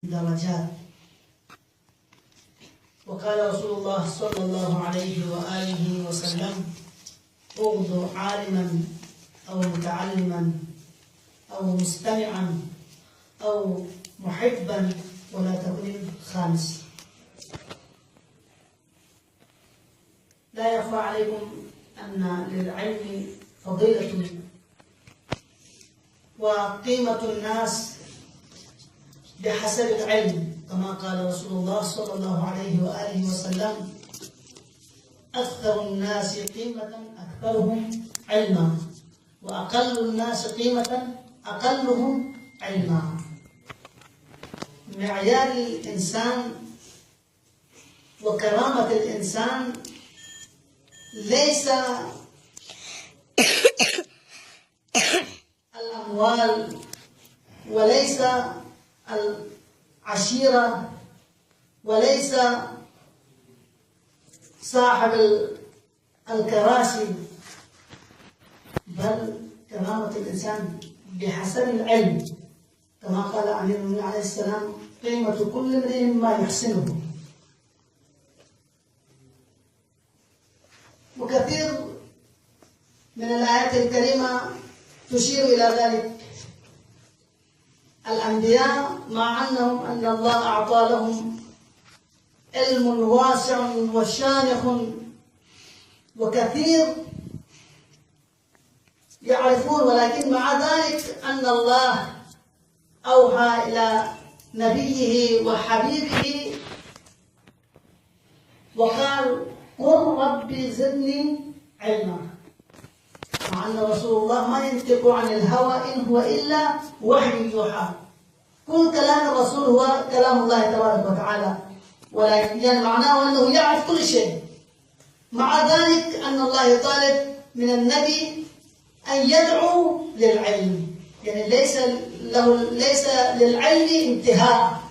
درجات. وقال رسول الله صلى الله عليه وآله وسلم: اغدو عالما أو متعلما أو مستمعا أو محبا ولا تكن خامس. لا يخفى عليكم أن للعلم فضيلة وقيمة الناس بحسب العلم، كما قال رسول الله صلى الله عليه وآله وسلم: أكثر الناس قيمة أكثرهم علما، وأقل الناس قيمة أقلهم علما. معيار الإنسان وكرامة الإنسان ليس الأموال وليس العشيرة وليس صاحب الكراسي، بل كرامة الإنسان بحسب العلم، كما قال أمير المؤمنين عليه السلام: قيمة كل امرئ ما يحسنه. وكثير من الآيات الكريمة تشير إلى ذلك. الأنبياء مع أن الله أعطى لهم علم واسع وشامخ وكثير يعرفون، ولكن مع ذلك أن الله أوحى إلى نبيه وحبيبه وقال: قل ربي زدني علما، مع أن رسول الله ما ينطق عن الهوى إن هو إلا وحي يوحى. كل كلام الرسول هو كلام الله تبارك وتعالى، ولكن يعني معناه أنه يعرف كل شيء. مع ذلك أن الله يطالب من النبي أن يدعو للعلم، يعني ليس للعلم انتهاء.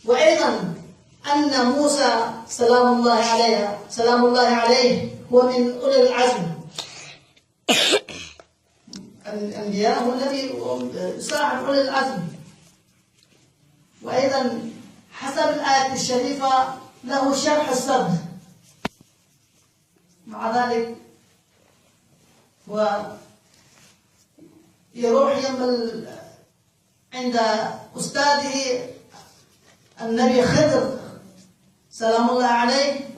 وأيضا أن موسى سلام الله عليه هو من أولي العزم. الأنبياء هو الذي صاحب أولي العزم. وأيضا حسب الآية الشريفة له شرح الصدر. مع ذلك ويروح عند أستاذه النبي خضر سلام الله عليه